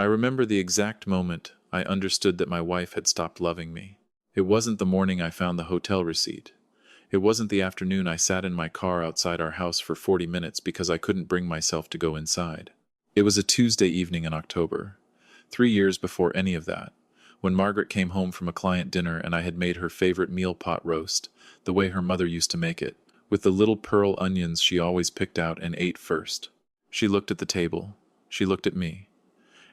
I remember the exact moment I understood that my wife had stopped loving me. It wasn't the morning I found the hotel receipt. It wasn't the afternoon I sat in my car outside our house for 40 minutes because I couldn't bring myself to go inside. It was a Tuesday evening in October, 3 years before any of that, when Margaret came home from a client dinner and I had made her favorite meal pot roast, the way her mother used to make it, with the little pearl onions she always picked out and ate first. She looked at the table. She looked at me.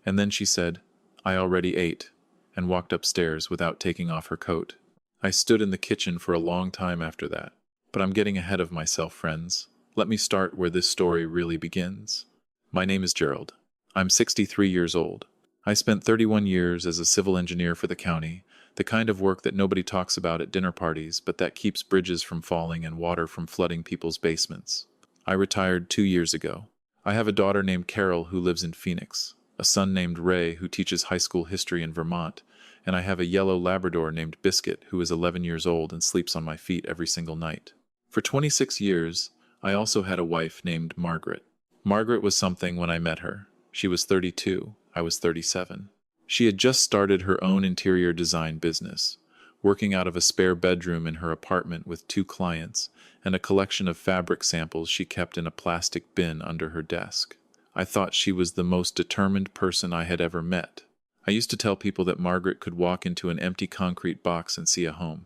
And then she said, "I already ate," and walked upstairs without taking off her coat. I stood in the kitchen for a long time after that. But I'm getting ahead of myself, friends. Let me start where this story really begins. My name is Gerald. I'm 63 years old. I spent 31 years as a civil engineer for the county, the kind of work that nobody talks about at dinner parties, but that keeps bridges from falling and water from flooding people's basements. I retired 2 years ago. I have a daughter named Carol who lives in Phoenix, a son named Ray who teaches high school history in Vermont, and I have a yellow Labrador named Biscuit who is 11 years old and sleeps on my feet every single night. For 26 years, I also had a wife named Margaret. Margaret was something when I met her. She was 32, I was 37. She had just started her own interior design business, working out of a spare bedroom in her apartment with 2 clients and a collection of fabric samples she kept in a plastic bin under her desk. I thought she was the most determined person I had ever met. I used to tell people that Margaret could walk into an empty concrete box and see a home.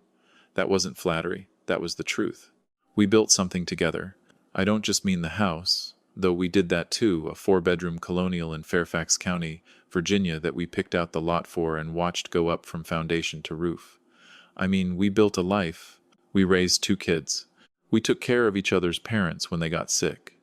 That wasn't flattery, that was the truth. We built something together. I don't just mean the house, though we did that too, a 4-bedroom colonial in Fairfax County, Virginia that we picked out the lot for and watched go up from foundation to roof. I mean, we built a life. We raised 2 kids. We took care of each other's parents when they got sick.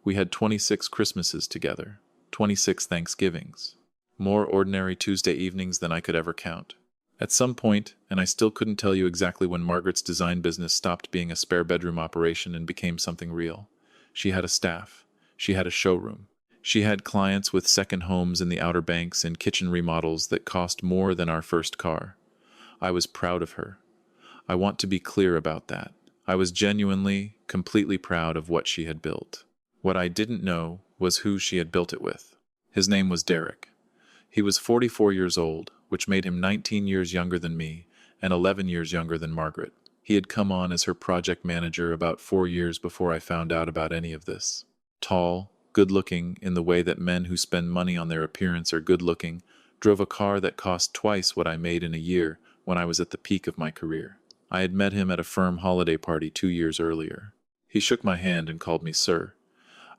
We had 26 Christmases together, 26 Thanksgivings. More ordinary Tuesday evenings than I could ever count. At some point, and I still couldn't tell you exactly when, Margaret's design business stopped being a spare bedroom operation and became something real. She had a staff. She had a showroom. She had clients with second homes in the Outer Banks and kitchen remodels that cost more than our first car. I was proud of her. I want to be clear about that. I was genuinely, completely proud of what she had built. What I didn't know was who she had built it with. His name was Derek. He was 44 years old, which made him 19 years younger than me and 11 years younger than Margaret. He had come on as her project manager about 4 years before I found out about any of this. Tall, good-looking in the way that men who spend money on their appearance are good-looking, drove a car that cost twice what I made in a year when I was at the peak of my career. I had met him at a firm holiday party 2 years earlier. He shook my hand and called me sir.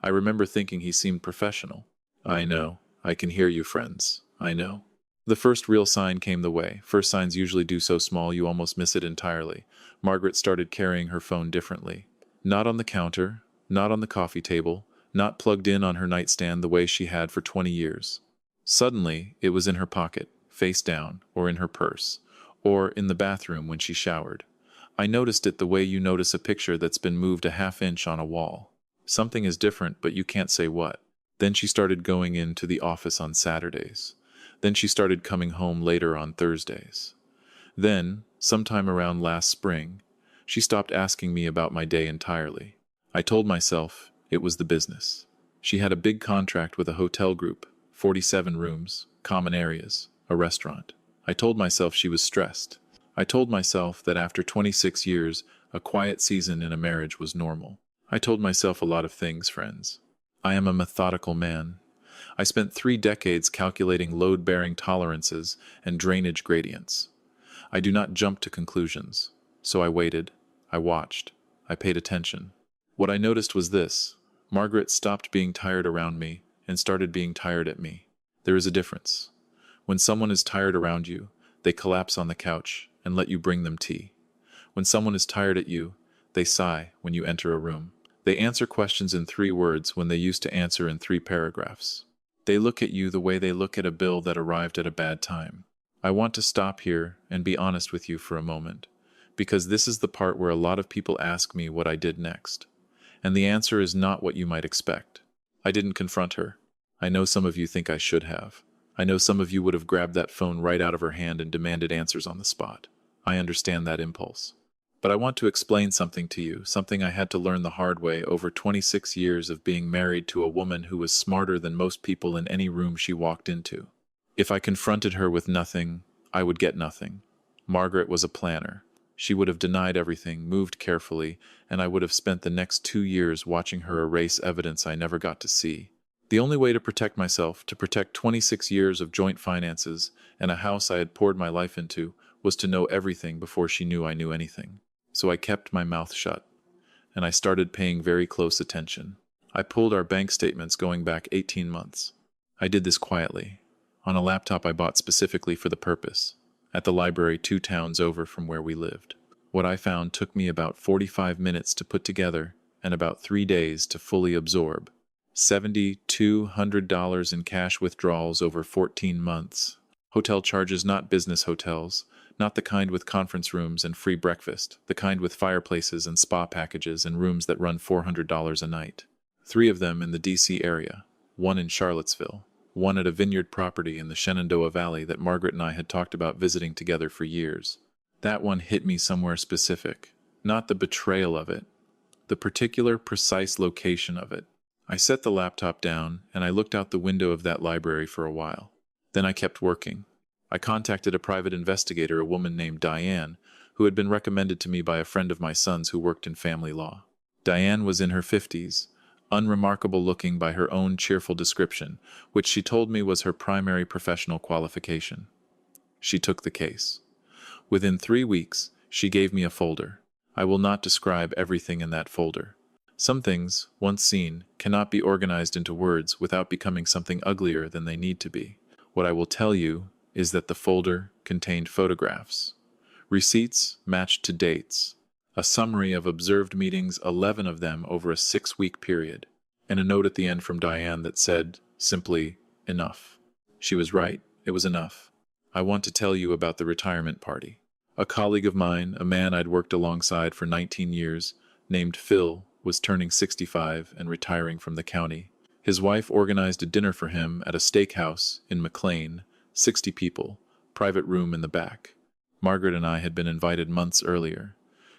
I remember thinking he seemed professional. I know. I can hear you, friends. I know. The first real sign came the way. First signs usually do so small you almost miss it entirely. Margaret started carrying her phone differently. Not on the counter, not on the coffee table, not plugged in on her nightstand the way she had for 20 years. Suddenly, it was in her pocket, face down, or in her purse, or in the bathroom when she showered. I noticed it the way you notice a picture that's been moved a half-inch on a wall. Something is different, but you can't say what. Then she started going into the office on Saturdays. Then she started coming home later on Thursdays. Then, sometime around last spring, she stopped asking me about my day entirely. I told myself it was the business. She had a big contract with a hotel group, 47 rooms, common areas, a restaurant. I told myself she was stressed. I told myself that after 26 years, a quiet season in a marriage was normal. I told myself a lot of things, friends. I am a methodical man. I spent 3 decades calculating load-bearing tolerances and drainage gradients. I do not jump to conclusions. So I waited. I watched. I paid attention. What I noticed was this. Margaret stopped being tired around me and started being tired at me. There is a difference. When someone is tired around you, they collapse on the couch and let you bring them tea. When someone is tired at you, they sigh when you enter a room. They answer questions in 3 words when they used to answer in 3 paragraphs. They look at you the way they look at a bill that arrived at a bad time. I want to stop here and be honest with you for a moment, because this is the part where a lot of people ask me what I did next. And the answer is not what you might expect. I didn't confront her. I know some of you think I should have. I know some of you would have grabbed that phone right out of her hand and demanded answers on the spot. I understand that impulse. But I want to explain something to you, something I had to learn the hard way over 26 years of being married to a woman who was smarter than most people in any room she walked into. If I confronted her with nothing, I would get nothing. Margaret was a planner. She would have denied everything, moved carefully, and I would have spent the next 2 years watching her erase evidence I never got to see. The only way to protect myself, to protect 26 years of joint finances and a house I had poured my life into, was to know everything before she knew I knew anything. So I kept my mouth shut, and I started paying very close attention. I pulled our bank statements going back 18 months. I did this quietly, on a laptop I bought specifically for the purpose, at the library 2 towns over from where we lived. What I found took me about 45 minutes to put together and about 3 days to fully absorb. $7,200 in cash withdrawals over 14 months. Hotel charges, not business hotels, not the kind with conference rooms and free breakfast, the kind with fireplaces and spa packages and rooms that run $400 a night. 3 of them in the D.C. area, 1 in Charlottesville, 1 at a vineyard property in the Shenandoah Valley that Margaret and I had talked about visiting together for years. That one hit me somewhere specific, not the betrayal of it, the particular, precise location of it. I set the laptop down and I looked out the window of that library for a while. Then I kept working. I contacted a private investigator, a woman named Diane, who had been recommended to me by a friend of my son's who worked in family law. Diane was in her 50s, unremarkable looking by her own cheerful description, which she told me was her primary professional qualification. She took the case. Within 3 weeks, she gave me a folder. I will not describe everything in that folder. Some things, once seen, cannot be organized into words without becoming something uglier than they need to be. What I will tell you is that the folder contained photographs, receipts matched to dates, a summary of observed meetings, 11 of them over a 6-week period, and a note at the end from Diane that said, simply, enough. She was right. It was enough. I want to tell you about the retirement party. A colleague of mine, a man I'd worked alongside for 19 years, named Phil, was turning 65 and retiring from the county. His wife organized a dinner for him at a steakhouse in McLean, 60 people, private room in the back. Margaret and I had been invited months earlier.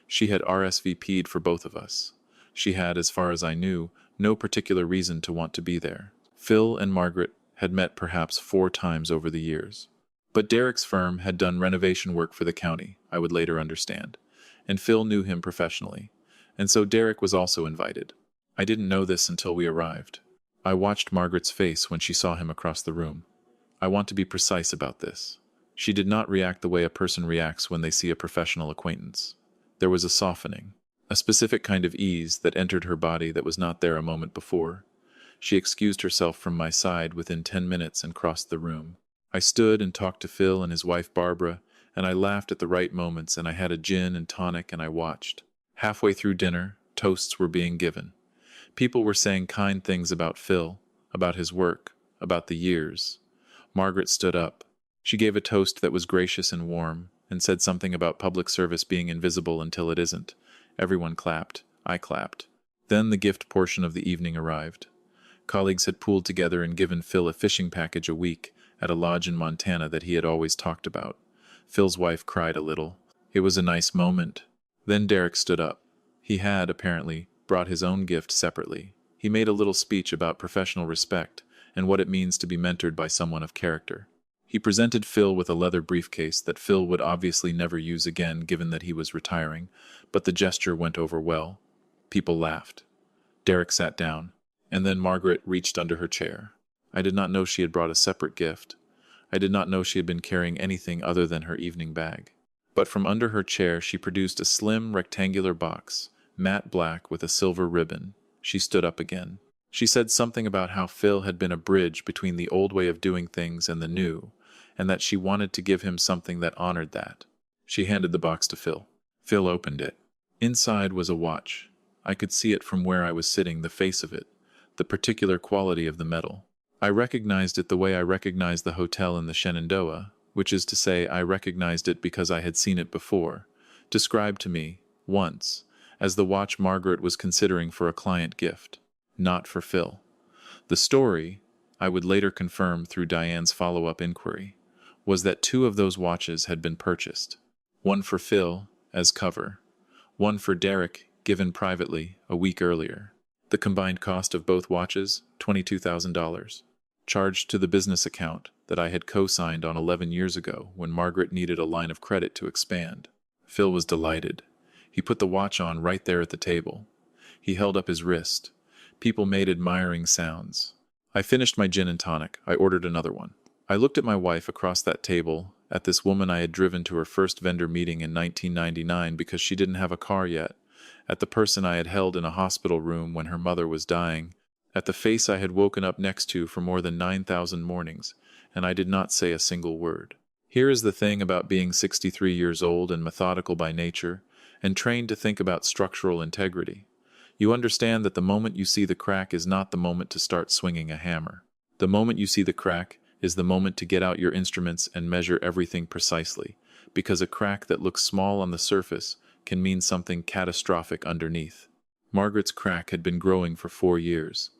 She had RSVP'd for both of us. She had, as far as I knew, no particular reason to want to be there. Phil and Margaret had met perhaps 4 times over the years. But Derek's firm had done renovation work for the county, I would later understand, and Phil knew him professionally, and so Derek was also invited. I didn't know this until we arrived. I watched Margaret's face when she saw him across the room. I want to be precise about this. She did not react the way a person reacts when they see a professional acquaintance. There was a softening, a specific kind of ease that entered her body that was not there a moment before. She excused herself from my side within 10 minutes and crossed the room. I stood and talked to Phil and his wife Barbara, and I laughed at the right moments, and I had a gin and tonic, and I watched. Halfway through dinner, toasts were being given. People were saying kind things about Phil, about his work, about the years. Margaret stood up. She gave a toast that was gracious and warm, and said something about public service being invisible until it isn't. Everyone clapped. I clapped. Then the gift portion of the evening arrived. Colleagues had pooled together and given Phil a fishing package a week at a lodge in Montana that he had always talked about. Phil's wife cried a little. It was a nice moment. Then Derek stood up. He had, apparently, brought his own gift separately. He made a little speech about professional respect and what it means to be mentored by someone of character. He presented Phil with a leather briefcase that Phil would obviously never use again given that he was retiring, but the gesture went over well. People laughed. Derek sat down, and then Margaret reached under her chair. I did not know she had brought a separate gift. I did not know she had been carrying anything other than her evening bag. But from under her chair she produced a slim, rectangular box, matte black with a silver ribbon. She stood up again. She said something about how Phil had been a bridge between the old way of doing things and the new, and that she wanted to give him something that honored that. She handed the box to Phil. Phil opened it. Inside was a watch. I could see it from where I was sitting, the face of it, the particular quality of the metal. I recognized it the way I recognized the hotel in the Shenandoah, which is to say I recognized it because I had seen it before, described to me, once, as the watch Margaret was considering for a client gift, not for Phil. The story, I would later confirm through Diane's follow-up inquiry, was that 2 of those watches had been purchased. One for Phil, as cover. One for Derek, given privately, a week earlier. The combined cost of both watches, $22,000. Charged to the business account, that I had co-signed on 11 years ago when Margaret needed a line of credit to expand. Phil was delighted. He put the watch on right there at the table. He held up his wrist. People made admiring sounds. I finished my gin and tonic. I ordered another one. I looked at my wife across that table, at this woman I had driven to her first vendor meeting in 1999 because she didn't have a car yet, at the person I had held in a hospital room when her mother was dying, at the face I had woken up next to for more than 9,000 mornings, and I did not say a single word. Here is the thing about being 63 years old and methodical by nature, and trained to think about structural integrity. You understand that the moment you see the crack is not the moment to start swinging a hammer. The moment you see the crack is the moment to get out your instruments and measure everything precisely, because a crack that looks small on the surface can mean something catastrophic underneath. Margaret's crack had been growing for 4 years.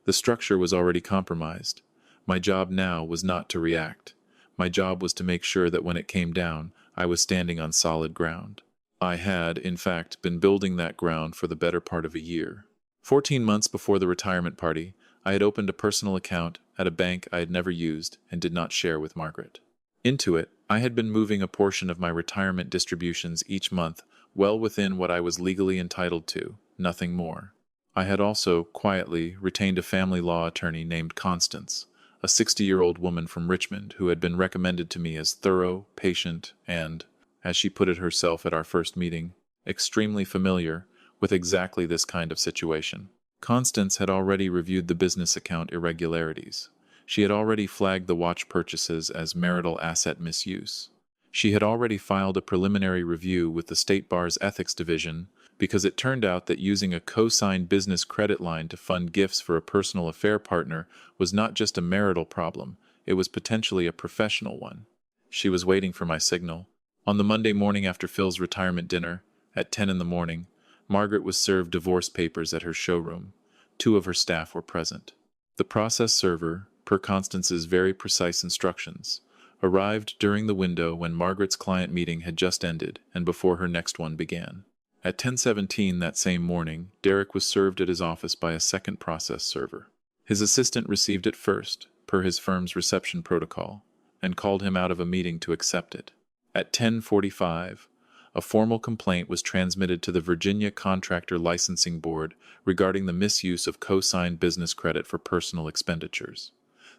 The structure was already compromised. My job now was not to react. My job was to make sure that when it came down, I was standing on solid ground. I had, in fact, been building that ground for the better part of a year. 14 months before the retirement party, I had opened a personal account at a bank I had never used and did not share with Margaret. Into it, I had been moving a portion of my retirement distributions each month, well within what I was legally entitled to, nothing more. I had also, quietly, retained a family law attorney named Constance, a 60-year-old woman from Richmond who had been recommended to me as thorough, patient, and, as she put it herself at our first meeting, extremely familiar with exactly this kind of situation. Constance had already reviewed the business account irregularities. She had already flagged the watch purchases as marital asset misuse. She had already filed a preliminary review with the State Bar's Ethics Division because it turned out that using a co-signed business credit line to fund gifts for a personal affair partner was not just a marital problem, it was potentially a professional one. She was waiting for my signal. On the Monday morning after Phil's retirement dinner, at 10 in the morning, Margaret was served divorce papers at her showroom. 2 of her staff were present. The process server, per Constance's very precise instructions, arrived during the window when Margaret's client meeting had just ended and before her next one began. At 10:17 that same morning, Derek was served at his office by a second process server. His assistant received it first, per his firm's reception protocol, and called him out of a meeting to accept it. At 10:45, a formal complaint was transmitted to the Virginia Contractor Licensing Board regarding the misuse of co-signed business credit for personal expenditures.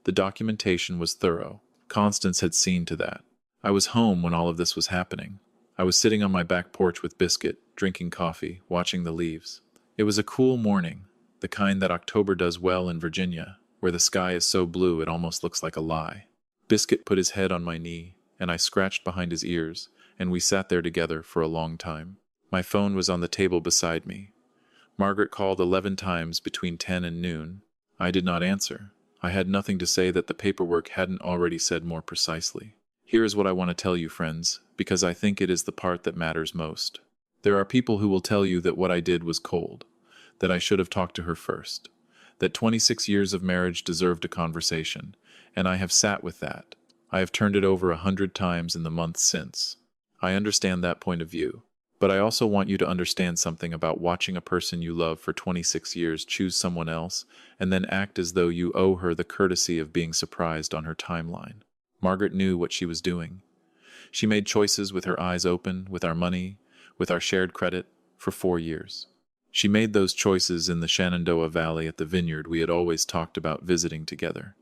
The documentation was thorough. Constance had seen to that. I was home when all of this was happening. I was sitting on my back porch with Biscuit, drinking coffee, watching the leaves. It was a cool morning, the kind that October does well in Virginia, where the sky is so blue it almost looks like a lie. Biscuit put his head on my knee, and I scratched behind his ears, and we sat there together for a long time. My phone was on the table beside me. Margaret called 11 times between 10 and noon. I did not answer. I had nothing to say that the paperwork hadn't already said more precisely. Here is what I want to tell you, friends, because I think it is the part that matters most. There are people who will tell you that what I did was cold, that I should have talked to her first, that 26 years of marriage deserved a conversation, and I have sat with that. I have turned it over 100 times in the months since. I understand that point of view, but I also want you to understand something about watching a person you love for 26 years choose someone else and then act as though you owe her the courtesy of being surprised on her timeline. Margaret knew what she was doing. She made choices with her eyes open, with our money, with our shared credit, for 4 years. She made those choices in the Shenandoah Valley at the vineyard we had always talked about visiting together.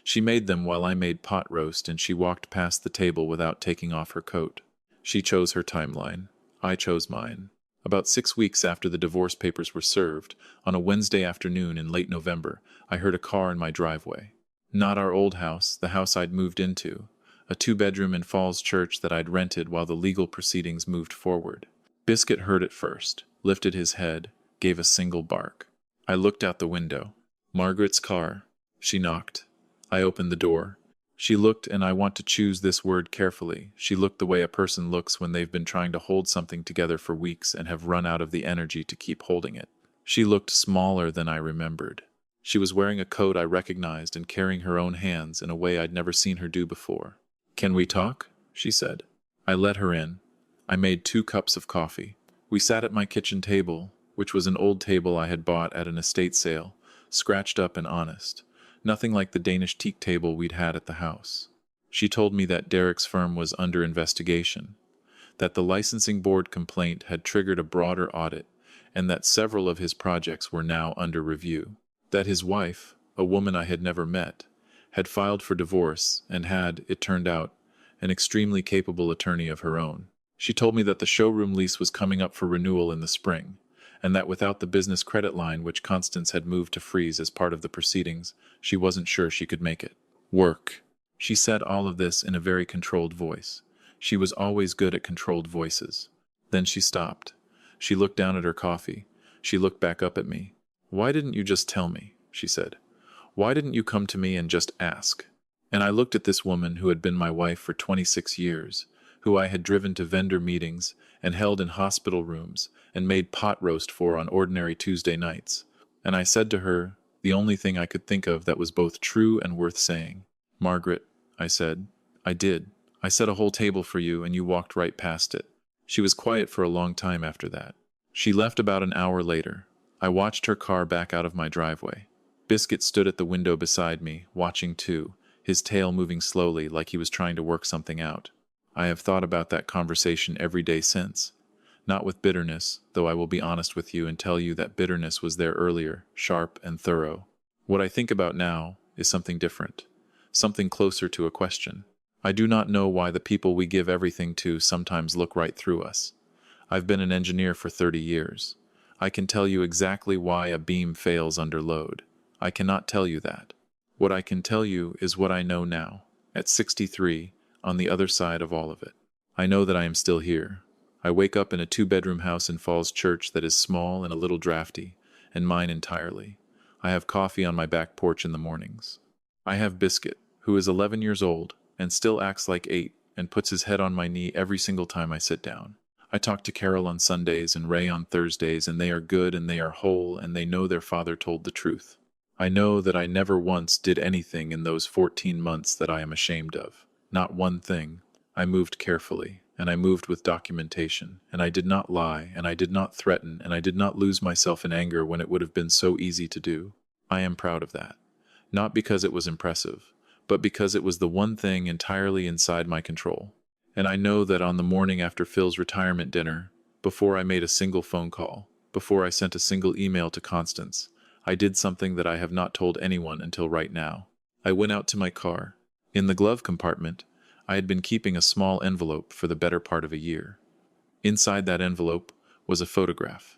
She made them while I made pot roast and she walked past the table without taking off her coat. She chose her timeline. I chose mine. About 6 weeks after the divorce papers were served, on a Wednesday afternoon in late November, I heard a car in my driveway. Not our old house, the house I'd moved into, a 2-bedroom in Falls Church that I'd rented while the legal proceedings moved forward. Biscuit heard it first, lifted his head, gave a single bark. I looked out the window. Margaret's car. She knocked. I opened the door. She looked, and I want to choose this word carefully. She looked the way a person looks when they've been trying to hold something together for weeks and have run out of the energy to keep holding it. She looked smaller than I remembered. She was wearing a coat I recognized and carrying her own hands in a way I'd never seen her do before. "Can we talk?" she said. I let her in. I made 2 cups of coffee. We sat at my kitchen table, which was an old table I had bought at an estate sale, scratched up and honest. Nothing like the Danish teak table we'd had at the house. She told me that Derek's firm was under investigation, that the licensing board complaint had triggered a broader audit, and that several of his projects were now under review. That his wife, a woman I had never met, had filed for divorce and had, it turned out, an extremely capable attorney of her own. She told me that the showroom lease was coming up for renewal in the spring, and that without the business credit line which Constance had moved to freeze as part of the proceedings, she wasn't sure she could make it work. She said all of this in a very controlled voice. She was always good at controlled voices. Then she stopped. She looked down at her coffee. She looked back up at me. "Why didn't you just tell me?" she said. "Why didn't you come to me and just ask?" And I looked at this woman who had been my wife for 26 years, who I had driven to vendor meetings and held in hospital rooms and made pot roast for on ordinary Tuesday nights. And I said to her the only thing I could think of that was both true and worth saying. "Margaret," I said, "I did. I set a whole table for you and you walked right past it." She was quiet for a long time after that. She left about an hour later. I watched her car back out of my driveway. Biscuit stood at the window beside me, watching too, his tail moving slowly like he was trying to work something out. I have thought about that conversation every day since. Not with bitterness, though I will be honest with you and tell you that bitterness was there earlier, sharp and thorough. What I think about now is something different, something closer to a question. I do not know why the people we give everything to sometimes look right through us. I've been an engineer for 30 years. I can tell you exactly why a beam fails under load. I cannot tell you that. What I can tell you is what I know now, at 63, on the other side of all of it. I know that I am still here. I wake up in a 2-bedroom house in Falls Church that is small and a little drafty, and mine entirely. I have coffee on my back porch in the mornings. I have Biscuit, who is 11 years old, and still acts like 8, and puts his head on my knee every single time I sit down. I talk to Carol on Sundays and Ray on Thursdays, and they are good and they are whole, and they know their father told the truth. I know that I never once did anything in those 14 months that I am ashamed of. Not one thing. I moved carefully, and I moved with documentation, and I did not lie, and I did not threaten, and I did not lose myself in anger when it would have been so easy to do. I am proud of that. Not because it was impressive, but because it was the one thing entirely inside my control. And I know that on the morning after Phil's retirement dinner, before I made a single phone call, before I sent a single email to Constance, I did something that I have not told anyone until right now. I went out to my car. In the glove compartment, I had been keeping a small envelope for the better part of a year. Inside that envelope was a photograph,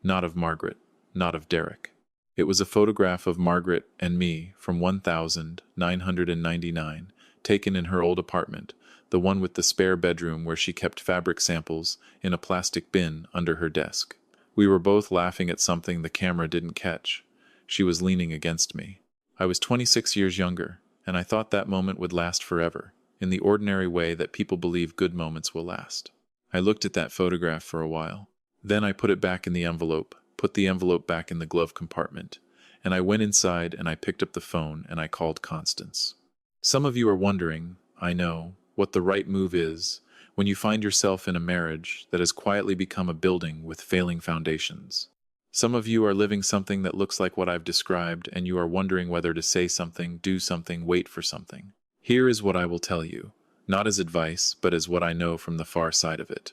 not of Margaret, not of Derek. It was a photograph of Margaret and me from 1999, taken in her old apartment, the one with the spare bedroom where she kept fabric samples in a plastic bin under her desk. We were both laughing at something the camera didn't catch. She was leaning against me. I was 26 years younger, and I thought that moment would last forever, in the ordinary way that people believe good moments will last. I looked at that photograph for a while. Then I put it back in the envelope, put the envelope back in the glove compartment, and I went inside and I picked up the phone and I called Constance. Some of you are wondering, I know, what the right move is when you find yourself in a marriage that has quietly become a building with failing foundations. Some of you are living something that looks like what I've described, and you are wondering whether to say something, do something, wait for something. Here is what I will tell you, not as advice, but as what I know from the far side of it.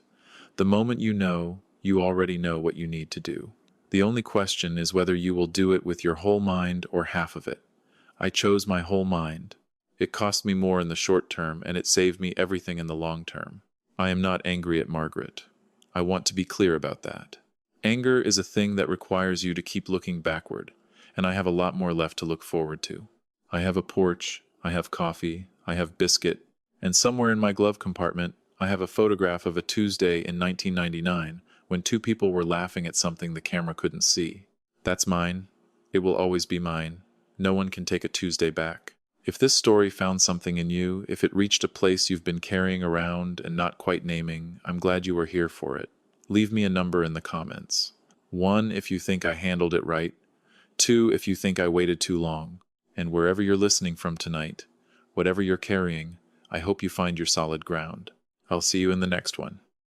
The moment you know, you already know what you need to do. The only question is whether you will do it with your whole mind or half of it. I chose my whole mind. It cost me more in the short term, and it saved me everything in the long term. I am not angry at Margaret. I want to be clear about that. Anger is a thing that requires you to keep looking backward, and I have a lot more left to look forward to. I have a porch, I have coffee, I have Biscuit, and somewhere in my glove compartment, I have a photograph of a Tuesday in 1999 when 2 people were laughing at something the camera couldn't see. That's mine. It will always be mine. No one can take a Tuesday back. If this story found something in you, if it reached a place you've been carrying around and not quite naming, I'm glad you were here for it. Leave me a number in the comments. 1 if you think I handled it right. 2 if you think I waited too long. And wherever you're listening from tonight, whatever you're carrying, I hope you find your solid ground. I'll see you in the next one.